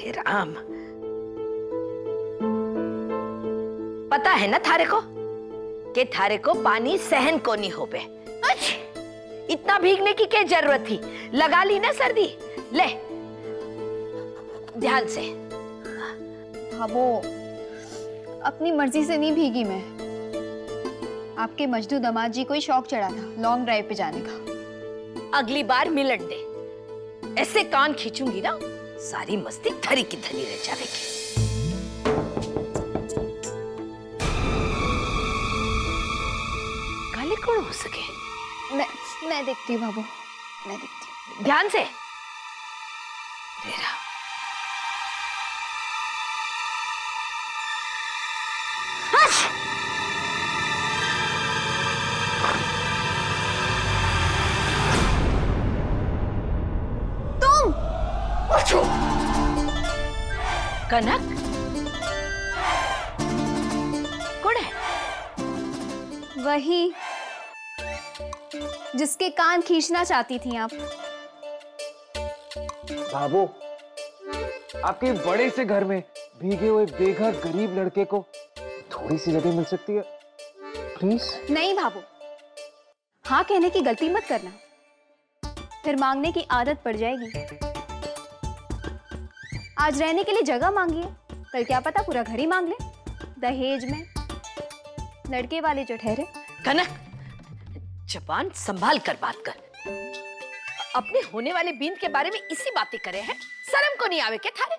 हे राम, पता है ना थारे को कि थारे को पानी सहन को नहीं हो बे। इतना भीगने की क्या जरूरत थी, लगा ली ना सर्दी। ले ध्यान से। भाभो, अपनी मर्जी से नहीं भीगी मैं। आपके मजदू दामाद जी को ही शौक चढ़ा था लॉन्ग ड्राइव पे जाने का। अगली बार मिलन दे, ऐसे कान खींचूंगी ना सारी मस्ती धरी की धरी रह जाएगी। काले कौन हो सके? मैं देखती हूँ बाबू, मैं देखती हूँ। ध्यान से। रेरा तुम कनक कौन है? वही जिसके कान खींचना चाहती थी आप। बाबू, आपके बड़े से घर में भीगे हुए बेघर गरीब लड़के को थोड़ी सी जगह मिल सकती है प्लीज? नहीं बाबू, हाँ कहने की गलती मत करना, फिर मांगने की आदत पड़ जाएगी। आज रहने के लिए जगह मांगिए, कल क्या पता पूरा घर ही मांग ले, दहेज में। लड़के वाले जो ठहरे। कनक, जबान संभाल कर बात कर। अपने होने वाले बीन के बारे में इसी बातें करे हैं, शर्म को नहीं आवे क्या थारे?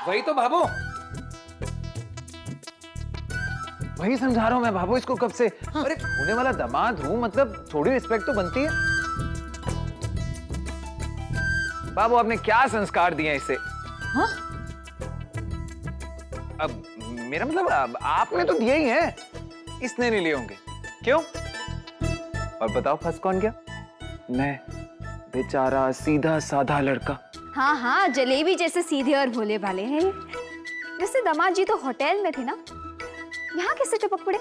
वही तो बाबू, वही समझा रहा हूं मैं बाबू इसको कब से। हाँ। अरे होने वाला दामाद हूं, मतलब थोड़ी रिस्पेक्ट तो बनती है। बाबू आपने क्या संस्कार दिए इसे? हाँ? अब मेरा मतलब आपने तो दिए ही हैं, इसने नहीं लिए होंगे। क्यों? और बताओ फंस कौन गया? मैं, बेचारा सीधा साधा लड़का। हाँ हाँ, जलेबी जैसे सीधे और भोले भाले हैं। जैसे दामाद जी तो होटल में थे ना, यहाँ कैसे टपक पड़े?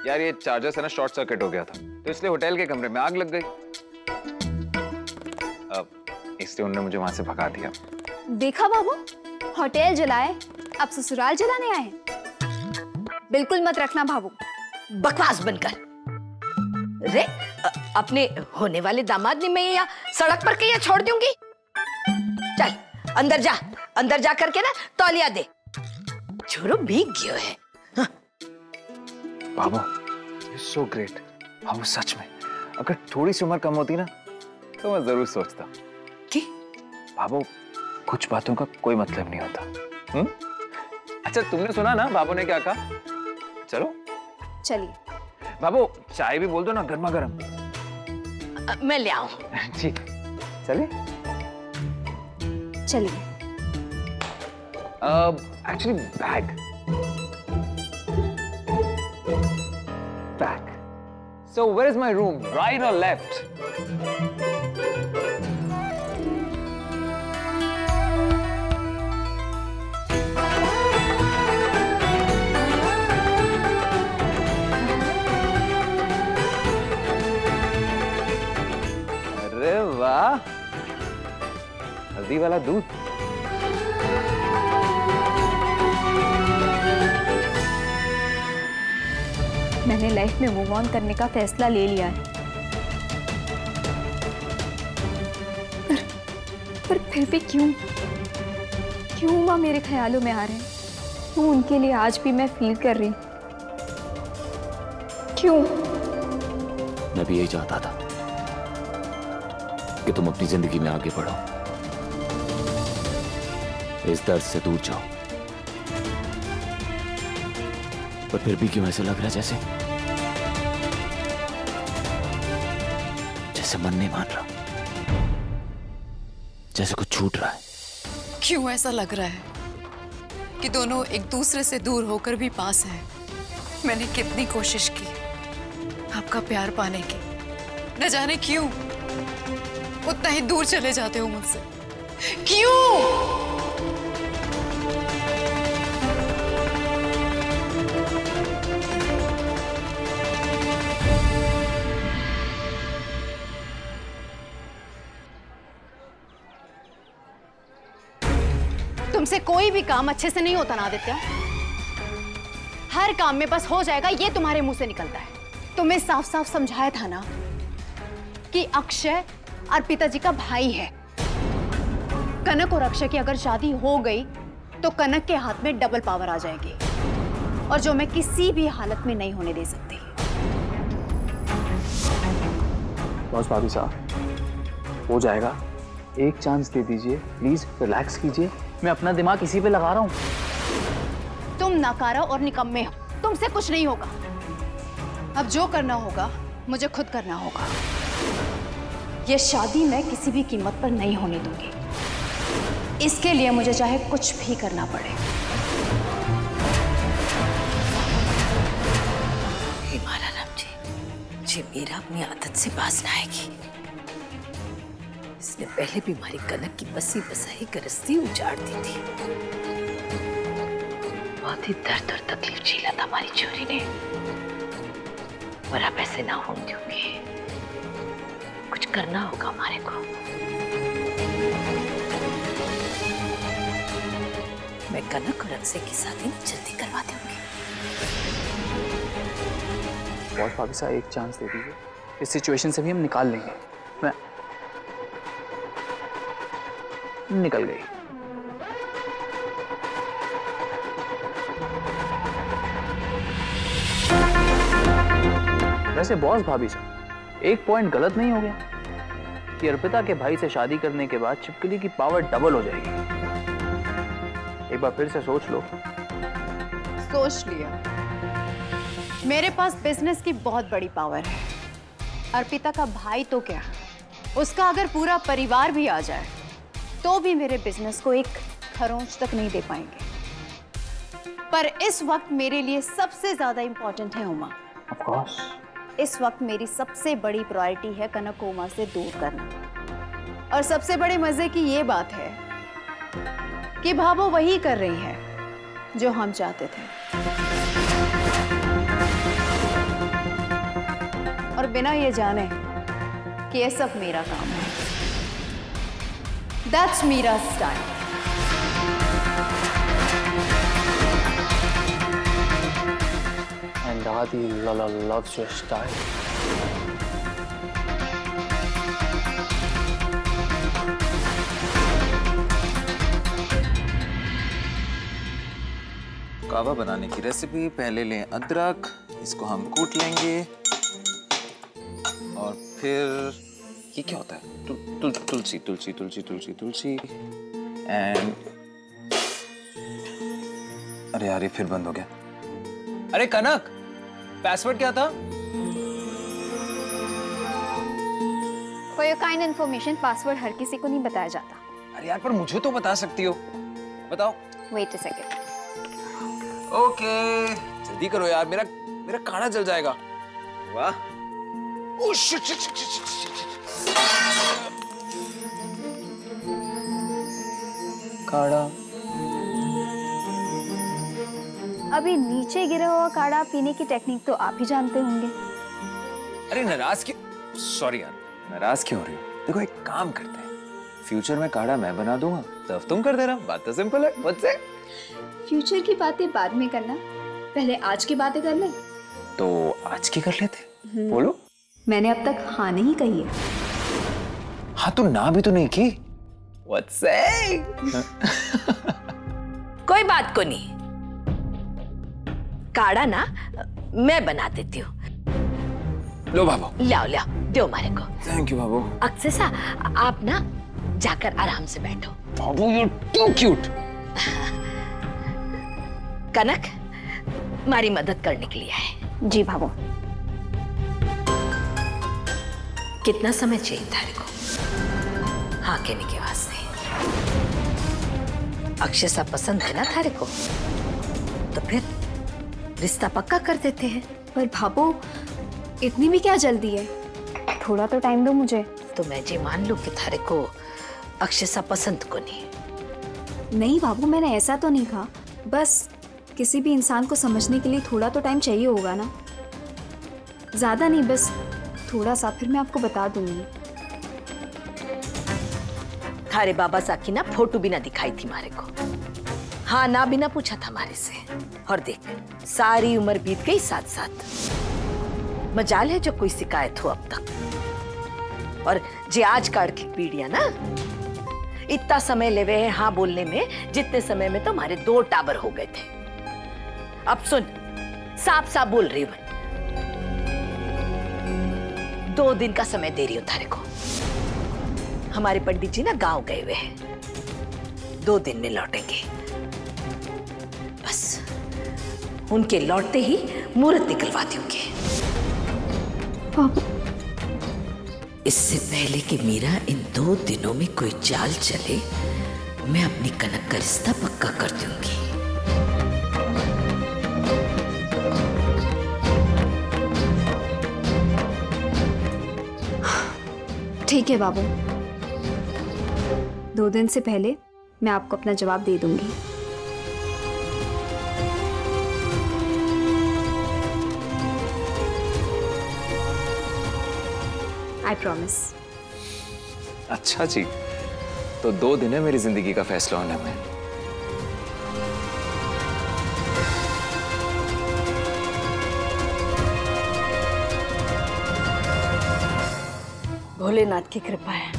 यार ये चार्जर से ना शॉर्ट सर्किट हो गया था, तो इसलिए होटल के कमरे में आग लग गई। अब इसलिए उन्होंने मुझे वहां से भगा दिया। देखा बाबू, होटल जलाए अब ससुराल जलाने आए। बिल्कुल मत रखना बाबू। बकवास बनकर। रे अपने होने वाले दामाद ने मैं या सड़क पर कहीं छोड़ दूंगी। चल अंदर जा करके ना तौलिया दे, छोरो भीग गयो है। हाँ। बाबू, you're so great। बाबू सच में अगर थोड़ी सी उम्र कम होती ना तो मैं जरूर सोचता कि बाबू कुछ बातों का कोई मतलब नहीं होता। अच्छा तुमने सुना ना बाबू ने क्या कहा? चलो चलिए। बाबू चाय भी बोल दो ना, गर्मा गर्म। मैं ले आऊं। ठीक, चलिए। चलिए। Actually bag. So where is my room? Right or left? अरे वाह, हल्दी वाला दूध। मैंने लाइफ में मूव ऑन करने का फैसला ले लिया है, पर फिर भी क्यों माँ मेरे ख्यालों में आ रहे हैं? क्यों उनके लिए आज भी मैं फील कर रही हूँ? क्यों? मैं भी यही चाहता था कि तुम अपनी जिंदगी में आगे बढ़ो, इस दर्द से दूर जाओ, पर फिर भी क्यों ऐसा लग रहा है जैसे मन नहीं मान रहा, जैसे कुछ छूट रहा है। क्यों ऐसा लग रहा है कि दोनों एक दूसरे से दूर होकर भी पास हैं? मैंने कितनी कोशिश की आपका प्यार पाने की, न जाने क्यों उतना ही दूर चले जाते हो मुझसे। क्यों? तुमसे कोई भी काम अच्छे से नहीं होता ना आदित्य। हर काम में बस हो जाएगा ये तुम्हारे मुंह से निकलता है। तुम्हें साफ साफ समझाया था ना कि अक्षय अर्पिता जी का भाई है। कनक और अक्षय की अगर शादी हो गई तो कनक के हाथ में डबल पावर आ जाएगी, और जो मैं किसी भी हालत में नहीं होने दे सकती। बॉस भाभी साहब, हो जाएगा, एक चांस दे दीजिए प्लीज, रिलैक्स कीजिए। मैं अपना दिमाग इसी पे लगा रहा हूँ। तुम नाकारा और निकम्मे हो, तुमसे कुछ नहीं होगा। अब जो करना होगा मुझे खुद करना होगा। यह शादी मैं किसी भी कीमत पर नहीं होने दूंगी। इसके लिए मुझे चाहे कुछ भी करना पड़े। हे महाराम जी मेरा अपनी आदत से बाज ना आएगी। इसने पहले भी हमारी कनक की बसी बसाई गृहस्थी उजाड़ दी थी। बहुत ही दर्द और तकलीफ झेला था हमारी छोरी ने, और अब ऐसे ना होने दूंगी। कुछ करना होगा हमारे को। मैं कनक और अक्षय की शादी जल्दी करवा दूंगी। बॉस भाभी साहब, एक चांस दे दीजिए, इस सिचुएशन से भी हम निकाल लेंगे। मैं निकल गई। वैसे बॉस भाभी साहब, एक पॉइंट गलत नहीं हो गया कि अर्पिता के भाई से शादी करने के बाद छिपकली की पावर डबल हो जाएगी। एक बार फिर से सोच लो। सोच लिया। मेरे पास बिजनेस की बहुत बड़ी पावर है। अर्पिता का भाई तो क्या, उसका अगर पूरा परिवार भी आ जाए तो भी मेरे बिजनेस को एक खरोंच तक नहीं दे पाएंगे। पर इस वक्त मेरे लिए सबसे ज्यादा इंपॉर्टेंट है उमा। Of course. इस वक्त मेरी सबसे बड़ी प्रायोरिटी है कनक को उमा से दूर करना। और सबसे बड़े मजे की ये बात है कि भाभो वही कर रही है जो हम चाहते थे, और बिना ये जाने कि ये सब मेरा काम है। That's Mira's style. And Adi loves your style. कावा बनाने की रेसिपी। पहले लें अदरक, इसको हम कूट लेंगे, और फिर ये क्या होता है? तुलसी तुलसी तुलसी तुलसी तुलसी एंड अरे यार, ये फिर बंद हो गया। अरे कनक, पासवर्ड क्या था? For your kind information, password हर किसी को नहीं बताया जाता। अरे यार, पर मुझे तो बता सकती हो, बताओ। Wait a second. ओके, जल्दी करो यार, मेरा काढ़ा जल जाएगा। वाह, oh shit shit shit shit shit. काढ़ा अभी नीचे गिरा हुआ काढ़ा पीने की टेक्निक तो आप ही जानते होंगे। अरे नाराज क्यों? सॉरी यार, नाराज क्यों हो रही हो? देखो, एक काम करते हैं, फ्यूचर में काढ़ा मैं बना दूंगा, तब तुम कर देना। बात तो सिंपल है। मुझसे फ्यूचर की बातें बाद में करना, पहले आज की बातें कर ले। तो आज की कर लेते। बोलो। मैंने अब तक हाँ नहीं कही है। हाँ, तो ना भी तो नहीं की। What's saying? कोई बात को नहीं, काढ़ा ना मैं बना देती हूँ। लो बाबू, लाओ लाओ, दो हमारे को। थैंक यू बाबू। अक्षय सा, आप ना जाकर आराम से बैठो। बाबू, यू टू क्यूट। कनक हमारी मदद करने के लिए है। जी भाभो। कितना समय चाहिए थारे को हाँ कहने के वास्ते? अक्षय सा पसंद है ना थारे को, तो फिर रिश्ता पक्का कर देते हैं। पर भाभो, इतनी भी क्या जल्दी है? थोड़ा तो टाइम दो मुझे। तो मैं जी मान लूं कि थारे को अक्षय सा पसंद को नहीं? नहीं भाभो, मैंने ऐसा तो नहीं कहा। बस किसी भी इंसान को समझने के लिए थोड़ा तो टाइम चाहिए होगा ना। ज्यादा नहीं, बस थोड़ा सा, फिर मैं आपको बता दूंगी। थारे बाबा साकी ना फोटो भी ना दिखाई थी मारे को। हाँ ना बिना पूछा था हमारे से। और देख सारी उम्र बीत गई साथ साथ। मजाल है जो कोई शिकायत हो अब तक। और जे आज काट की पीढ़िया ना, इतना समय लेवे है हाँ बोलने में जितने समय में तो हमारे 2 टावर हो गए थे। अब सुन, साफ साफ बोल रही हूं, 2 दिन का समय दे रही हूं तारे को। हमारे पंडित जी ना गांव गए हुए हैं, 2 दिन में लौटेंगे। बस उनके लौटते ही मुहूर्त निकलवा दूंगी। इससे पहले कि मीरा इन 2 दिनों में कोई चाल चले, मैं अपनी कनक का रिश्ता पक्का कर दूंगी। ठीक है बाबू, 2 दिन से पहले मैं आपको अपना जवाब दे दूंगी। I promise. अच्छा जी, तो 2 दिन है मेरी जिंदगी का फैसला होने में। भोलेनाथ की कृपा है,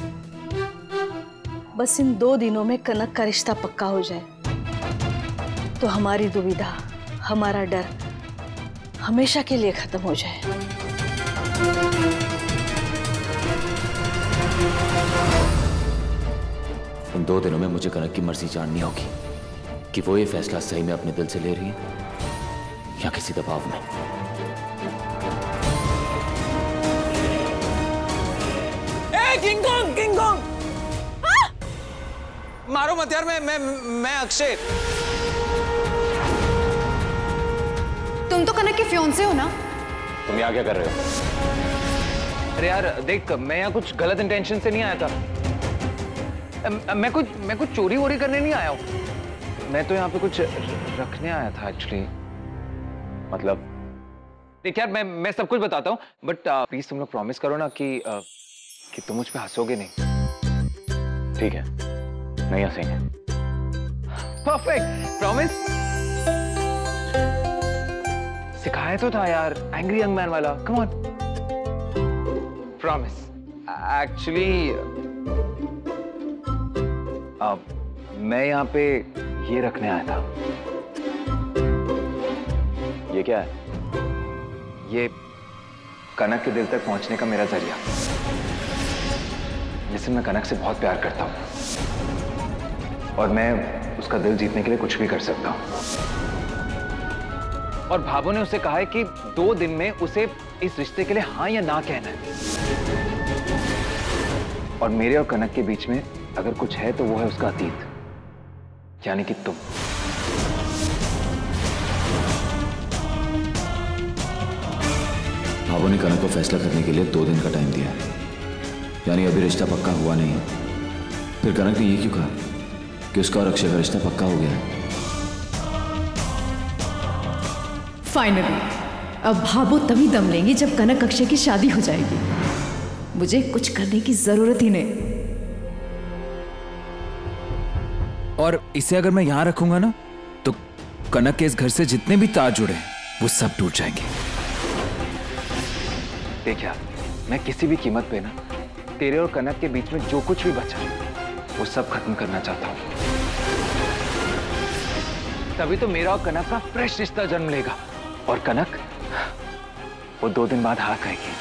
बस इन 2 दिनों में कनक का रिश्ता पक्का हो जाए तो हमारी दुविधा, हमारा डर हमेशा के लिए खत्म हो जाए। इन 2 दिनों में मुझे कनक की मर्जी जाननी होगी कि वो ये फैसला सही में अपने दिल से ले रही है या किसी दबाव में। King Kong, king Kong! मारो मत यार, मैं अक्षय। तुम तो कनक के फियोंसे हो ना? तुम यहाँ क्या कर रहे हो? अरे यार देख, मैं यहाँ कुछ गलत इंटेंशन से नहीं आया था। मैं कुछ चोरी वोरी करने नहीं आया हूँ। मैं तो यहाँ पे कुछ रखने आया था एक्चुअली। मतलब देख यार, मैं सब कुछ बताता हूँ, बट प्लीज तुम लोग प्रॉमिस करो ना कि तुम मुझ पे हंसोगे नहीं। ठीक है, नहीं हंसेंगे। Perfect, promise. सिखाया तो था यार, एंग्री यंग मैन वाला। Come on, promise. एक्चुअली मैं यहाँ पे ये रखने आया था। ये क्या है? ये कनक के दिल तक पहुंचने का मेरा जरिया। जिससे मैं कनक से बहुत प्यार करता हूं और मैं उसका दिल जीतने के लिए कुछ भी कर सकता हूं। और भाभो ने उसे कहा है कि 2 दिन में उसे इस रिश्ते के लिए हाँ या ना कहना है। और मेरे और कनक के बीच में अगर कुछ है तो वो है उसका अतीत, यानी कि तुम। भाभो ने कनक को फैसला करने के लिए 2 दिन का टाइम दिया, यानी अभी रिश्ता पक्का हुआ नहीं है। फिर कनक ने ये क्यों कहा कि उसका और अक्षय का रिश्ता पक्का हो गया है? फाइनली अब भाभो तभी दम लेंगी जब कनक अक्षय की शादी हो जाएगी। मुझे कुछ करने की जरूरत ही नहीं। और इसे अगर मैं यहां रखूंगा ना, तो कनक के इस घर से जितने भी तार जुड़े हैं वो सब टूट जाएंगे। देख यार, मैं किसी भी कीमत पे ना तेरे और कनक के बीच में जो कुछ भी बचा वो सब खत्म करना चाहता हूं। तभी तो मेरा और कनक का फ्रेश रिश्ता जन्म लेगा। और कनक वो 2 दिन बाद हाँ कहेगी।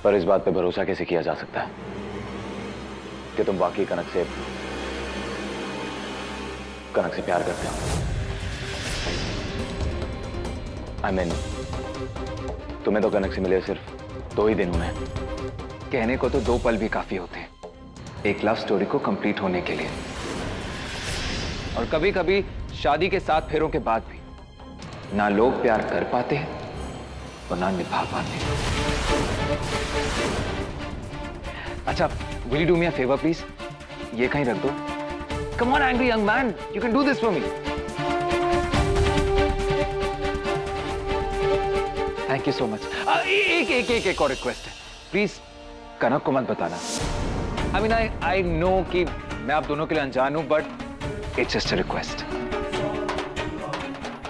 पर इस बात पे भरोसा कैसे किया जा सकता है कि तुम वाकई कनक से प्यार करते हो? I mean, तुम्हें तो कनक से मिले सिर्फ 2 ही दिन हुए हैं। कहने को तो 2 पल भी काफी होते हैं एक लव स्टोरी को कंप्लीट होने के लिए। और कभी कभी शादी के 7 फेरों के बाद भी ना लोग प्यार कर पाते हैं और ना निभा पाते हैं। अच्छा, will you do me a favor please? ये कहीं रख दो। Come on angry young man, you can do this for me. Thank you so much. एक और रिक्वेस्ट है, प्लीज कनक को मत बताना। I mean, I know कि मैं आप दोनों के लिए अनजान हूं, but it's just a request.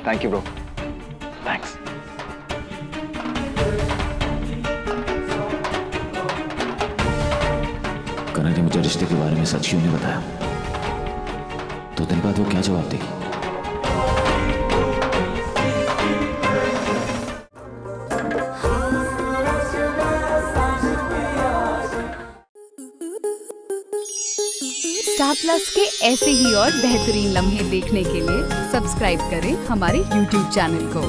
Thank you bro, thanks. Kanak ने मुझे रिश्ते के बारे में सच क्यों नहीं बताया? 2 दिन बाद वो क्या जवाब देगी? स्टार प्लस के ऐसे ही और बेहतरीन लम्हे देखने के लिए सब्सक्राइब करें हमारे YouTube चैनल को।